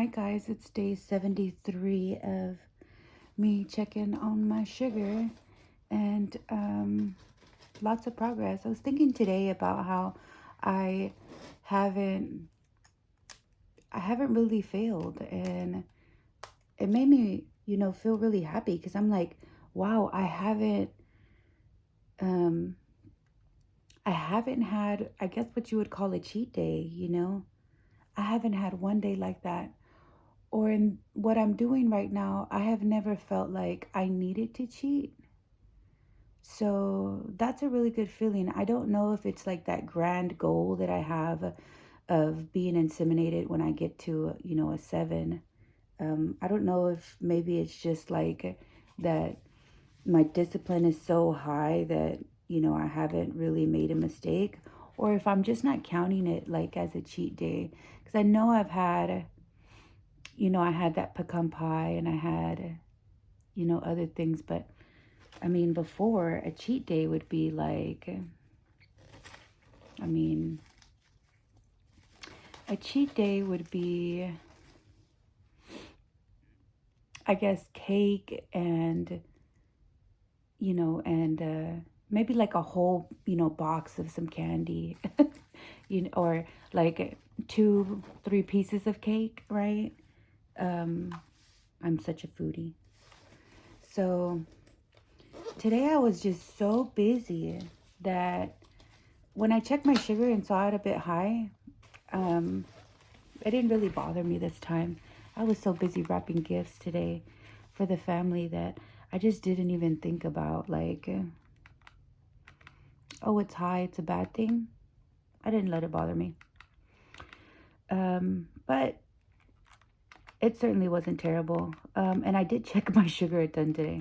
Hi guys, it's day 73 of me checking on my sugar and lots of progress. I was thinking today about how I haven't I haven't really failed, and it made me, feel really happy because I'm like, wow, um I haven't had, I guess, what you would call a cheat day. I haven't had one day like that. Or in what I'm doing right now, I have never felt like I needed to cheat. So that's a really good feeling. I don't know if it's like that grand goal that I have of being inseminated when I get to, a 7. I don't know if maybe it's just like that my discipline is so high that, I haven't really made a mistake, or if I'm just not counting it like as a cheat day. Because I know I had that pecan pie and I had, other things. But I mean, before a cheat day would be like, I mean, a cheat day would be, I guess, cake and, maybe like a whole, box of some candy, or like 2, 3 pieces of cake, right? Um, I'm such a foodie. So today I was just so busy that when I checked my sugar and saw it a bit high, um, it didn't really bother me this time. I was so busy wrapping gifts today for the family that I just didn't even think about like, oh, it's high, it's a bad thing. I didn't let it bother me. But it certainly wasn't terrible. And I did check my sugar a ton today.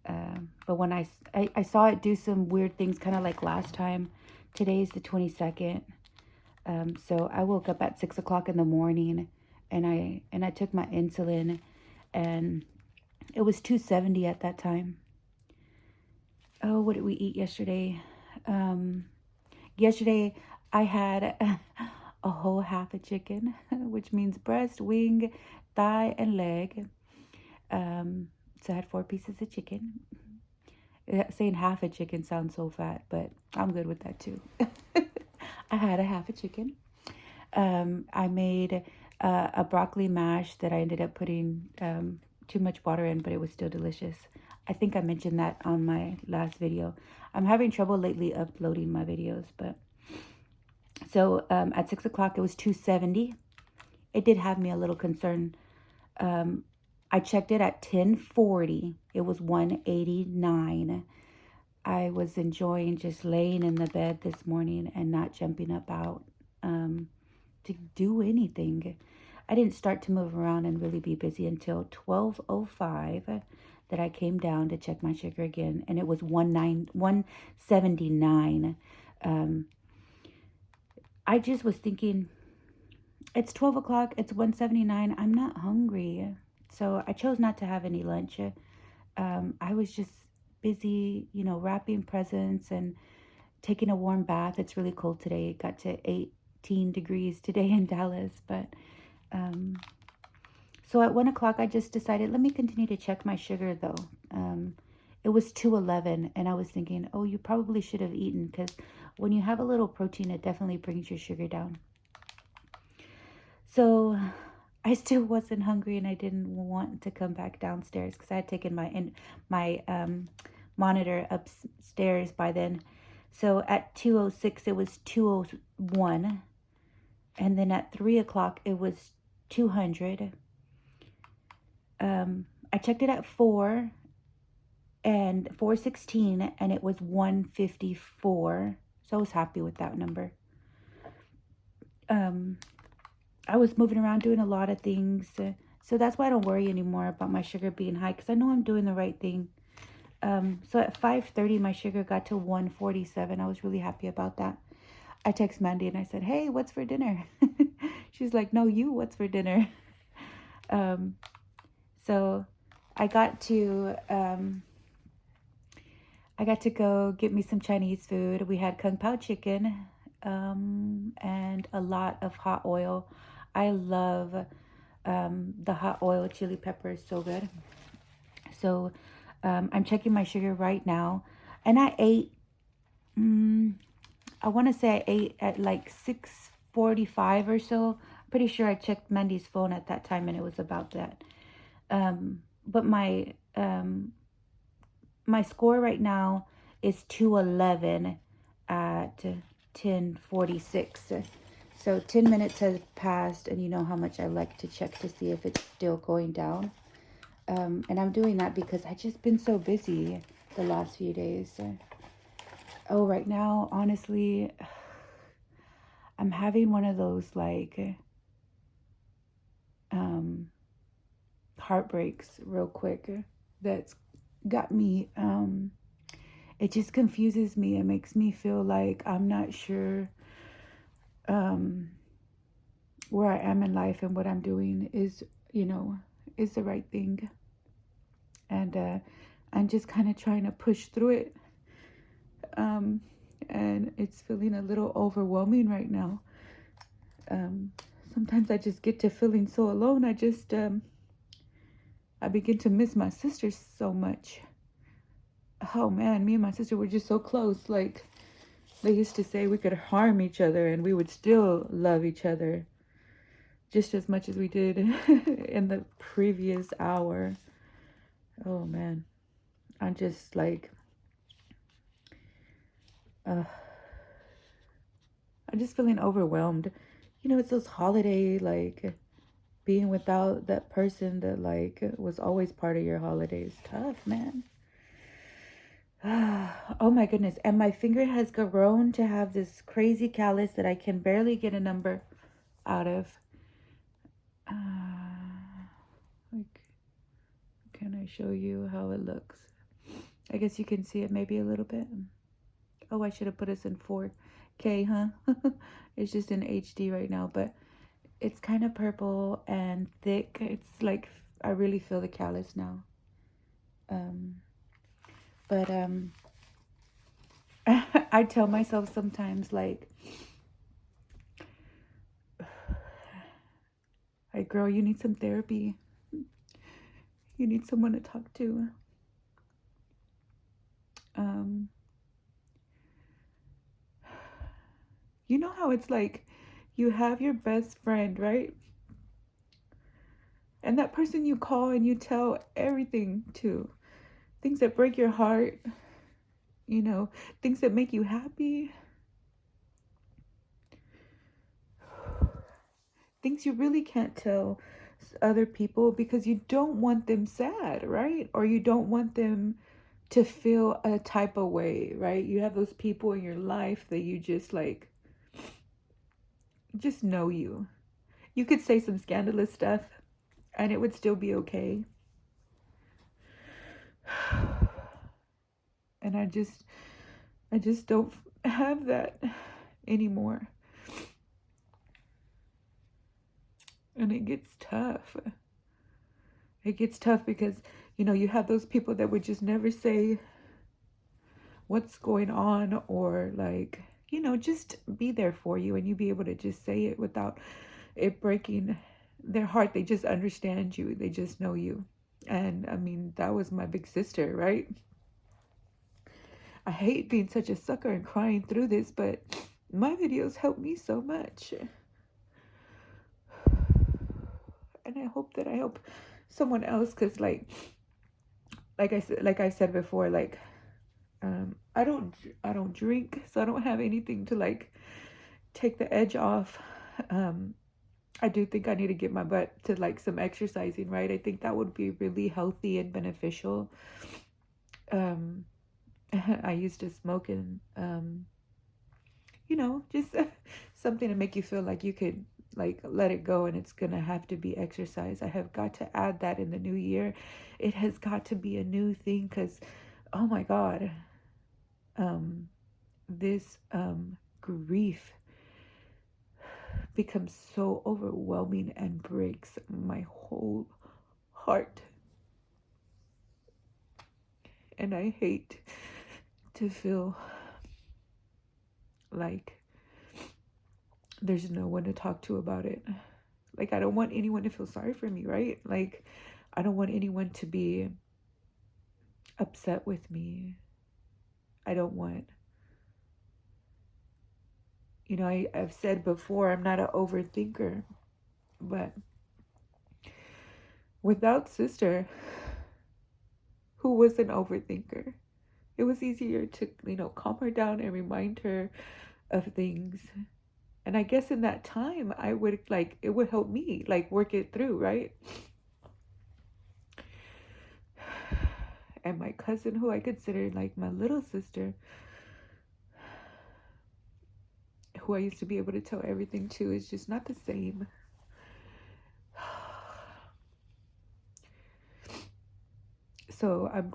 But when I saw it do some weird things, kind of like last time. Today's the 22nd. So I woke up at 6 o'clock in the morning, and I took my insulin, and it was 270 at that time. Oh, what did we eat yesterday? Yesterday I had a whole half a chicken, which means breast, wing, thigh, and leg. So I had 4 pieces of chicken. Saying half a chicken sounds so fat, but I'm good with that too. I had a half a chicken. I made a broccoli mash that I ended up putting too much water in, but it was still delicious. I think I mentioned that on my last video. I'm having trouble lately uploading my videos, but so at 6 o'clock it was 270. It did have me a little concerned. I checked it at 10:40. It was 189. I was enjoying just laying in the bed this morning and not jumping up out to do anything. I didn't start to move around and really be busy until 12:05 that I came down to check my sugar again, and it was 179. I just was thinking, it's 12 o'clock, it's 179. I'm not hungry. So I chose not to have any lunch. I was just busy, wrapping presents and taking a warm bath. It's really cold today. It got to 18 degrees today in Dallas. But so at 1 o'clock, I just decided, let me continue to check my sugar though. It was 211, and I was thinking, oh, you probably should have eaten, because when you have a little protein, it definitely brings your sugar down. So I still wasn't hungry, and I didn't want to come back downstairs because I had taken my monitor upstairs by then. So at 2:06 it was 2:01, and then at 3 o'clock it was 200. I checked it at 4 and 4:16, and it was 154. So I was happy with that number. I was moving around doing a lot of things. So that's why I don't worry anymore about my sugar being high, because I know I'm doing the right thing. So at 5:30, my sugar got to 147. I was really happy about that. I text Mandy and I said, hey, what's for dinner? She's like, no, what's for dinner? So I got to go get me some Chinese food. We had Kung Pao chicken and a lot of hot oil. I love The hot oil chili pepper is so good. So I'm checking my sugar right now. And I ate, I want to say I ate at like 6:45 or so. Pretty sure I checked Mandy's phone at that time and it was about that. But my score right now is 211 at 10:46. So 10 minutes has passed, and you know how much I like to check to see if it's still going down. And I'm doing that because I just been so busy the last few days. Oh, right now, honestly, I'm having one of those like um, heartbreaks real quick that's got me. It just confuses me. It makes me feel like I'm not sure um, where I am in life and what I'm doing is, is the right thing. And I'm just kind of trying to push through it. Um, and it's feeling a little overwhelming right now. Sometimes I just get to feeling so alone. I begin to miss my sister so much. Oh man, me and my sister were just so close. Like, they used to say we could harm each other and we would still love each other just as much as we did in the previous hour. Oh man, I'm just like, I'm just feeling overwhelmed. It's those holiday, like, being without that person that, like, was always part of your holidays. Tough, man. Oh my goodness. And my finger has grown to have this crazy callus that I can barely get a number out of. Like, can I show you how it looks? I guess you can see it maybe a little bit. Oh, I should have put us in 4K, huh? It's just in HD right now, but it's kind of purple and thick. It's like, I really feel the callus now. But I tell myself sometimes, like, girl, you need some therapy. You need someone to talk to. You know how it's like, you have your best friend, right? And that person you call and you tell everything to, things that break your heart, things that make you happy, things you really can't tell other people because you don't want them sad, right? Or you don't want them to feel a type of way, right? You have those people in your life that you just like, just know you. You could say some scandalous stuff and it would still be okay. And I just don't have that anymore. And it gets tough. It gets tough because, you have those people that would just never say what's going on or like, just be there for you and you be able to just say it without it breaking their heart. They just understand you. They just know you. And I mean, that was my big sister, right? I hate being such a sucker and crying through this, but my videos help me so much. And I hope that I help someone else because like I said before, like I don't drink, so I don't have anything to like take the edge off. I do think I need to get my butt to like some exercising, right? I think that would be really healthy and beneficial. I used to smoke and just something to make you feel like you could like let it go, and it's gonna have to be exercise. I have got to add that in the new year. It has got to be a new thing because oh my god, this grief becomes so overwhelming and breaks my whole heart, and I hate to feel like there's no one to talk to about it. Like, I don't want anyone to feel sorry for me, right? Like, I don't want anyone to be upset with me. I don't want, I've said before, I'm not an overthinker, but without sister, who was an overthinker, it was easier to, calm her down and remind her of things. And I guess in that time, I would, like, it would help me, like, work it through, right? And my cousin, who I considered like my little sister, who I used to be able to tell everything to, is just not the same. So I'm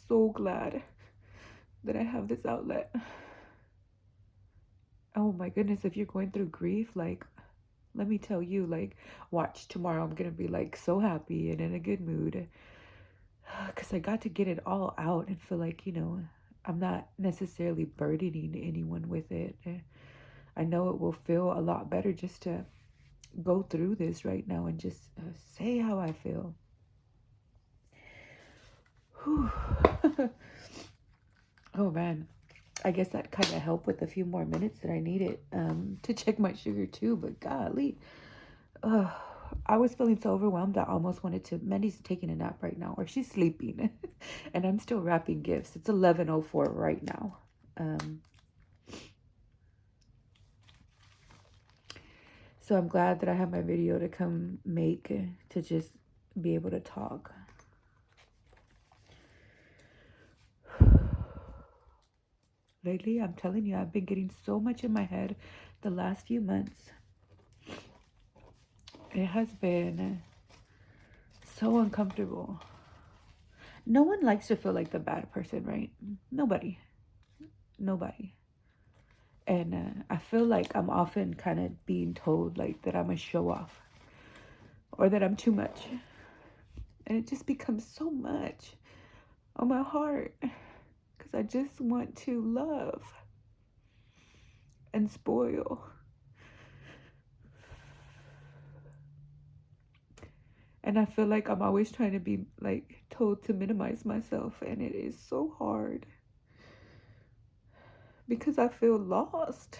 so glad that I have this outlet. Oh my goodness, if you're going through grief, like, let me tell you, like, watch, tomorrow I'm gonna be like so happy and in a good mood. Because I got to get it all out and feel like, I'm not necessarily burdening anyone with it. I know it will feel a lot better just to go through this right now and just say how I feel. Oh man, I guess that kind of helped with a few more minutes that I needed to check my sugar too. But golly, I was feeling so overwhelmed. I almost wanted to. Mandy's taking a nap right now, or she's sleeping, and I'm still wrapping gifts. It's 11:04 right now. So I'm glad that I have my video to come make to just be able to talk. Lately, I'm telling you, I've been getting so much in my head the last few months. It has been so uncomfortable. No one likes to feel like the bad person, right? Nobody. And I feel like I'm often kind of being told like that I'm a show off or that I'm too much. And it just becomes so much on my heart because I just want to love and spoil. And I feel like I'm always trying to be like told to minimize myself, and it is so hard because I feel lost.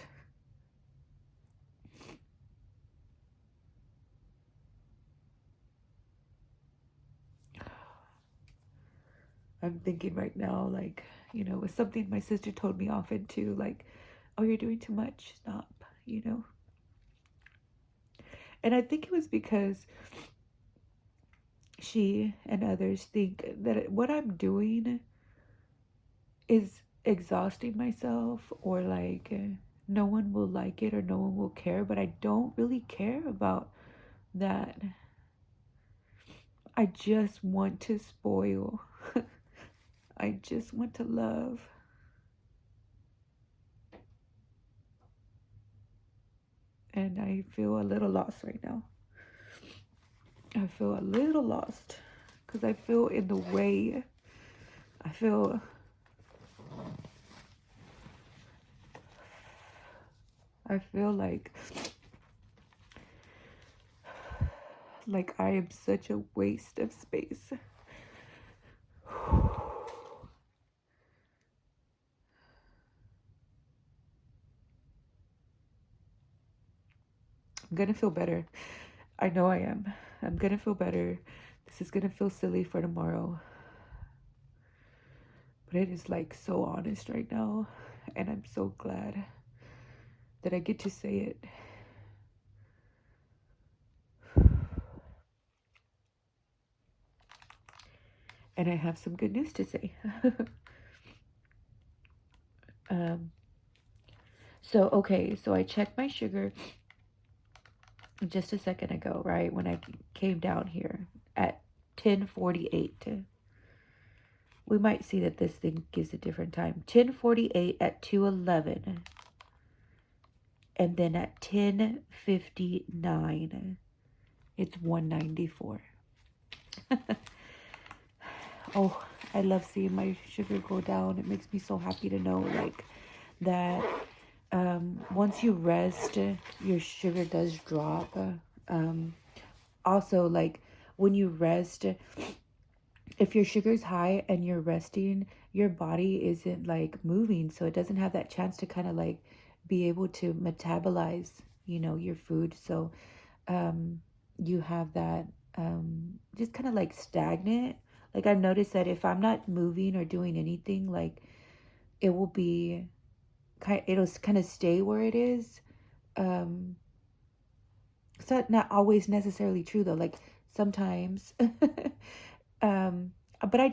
I'm thinking right now, like, it's something my sister told me often too, like, oh, you're doing too much, stop. And I think it was because she and others think that what I'm doing is exhausting myself, or like no one will like it or no one will care, but I don't really care about that. I just want to spoil. I just want to love. And I feel a little lost right now. I feel a little lost because I feel in the way. I feel like I am such a waste of space. I'm gonna feel better. I know I am. I'm gonna feel better. This is gonna feel silly for tomorrow. But it is like so honest right now. And I'm so glad that I get to say it. And I have some good news to say. So I checked my sugar just a second ago, right? When I came down here at 10:48. We might see that this thing gives a different time. 10:48 at 2:11. And then at 10:59, it's 194. Oh, I love seeing my sugar go down. It makes me so happy to know, like, that Once you rest, your sugar does drop. Um, Also, like when you rest, if your sugar's high and you're resting, your body isn't like moving, so it doesn't have that chance to kind of like be able to metabolize, your food. So, um, you have that just kind of like stagnant. Like I've noticed that if I'm not moving or doing anything, like it will be it'll kind of stay where it is. Um, it's not always necessarily true though. Like sometimes, um, but I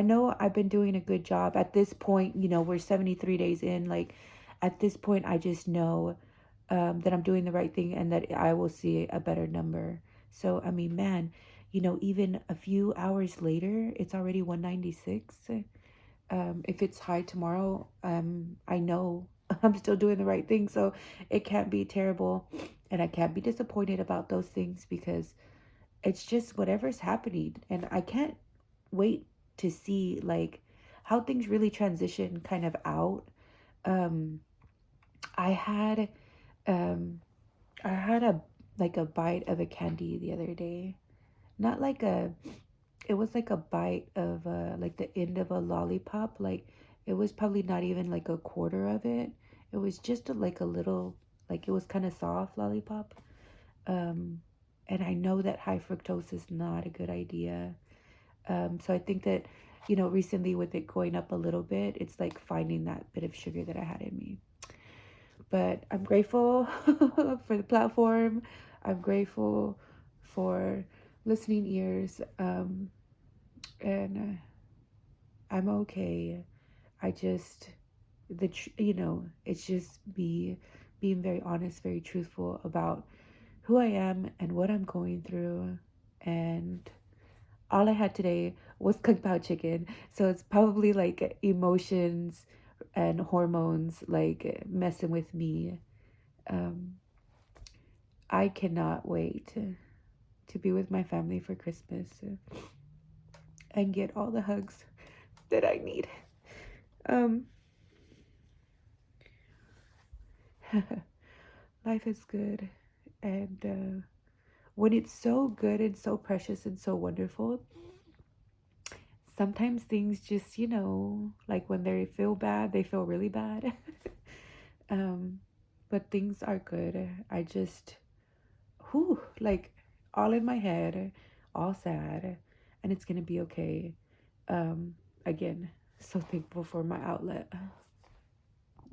know I've been doing a good job at this point. We're 73 days in. Like at this point, I just know that I'm doing the right thing and that I will see a better number. So, I mean, man, even a few hours later, it's already 196. If it's high tomorrow, I know I'm still doing the right thing. So it can't be terrible. And I can't be disappointed about those things because it's just whatever's happening. And I can't wait to see like how things really transition kind of out. Um, I had um I had a like a bite of a candy the other day. Not like a It was like a bite of like the end of a lollipop. Like it was probably not even like a quarter of it. It was just like a little, like it was kind of soft lollipop. Um and I know that high fructose is not a good idea. So I think that, recently with it going up a little bit, it's like finding that bit of sugar that I had in me. But I'm grateful for the platform. I'm grateful for listening ears. And I'm okay. I just it's just being very honest, very truthful about who I am and what I'm going through. And all I had today was kung pao chicken. So it's probably like emotions and hormones like messing with me. Um, I cannot wait to be with my family for Christmas and get all the hugs that I need. Um, Life is good. And when it's so good and so precious and so wonderful, sometimes things just, like when they feel bad, they feel really bad. um, but things are good. I just, like all in my head, all sad, and it's gonna be okay. Um, Again, so thankful for my outlet.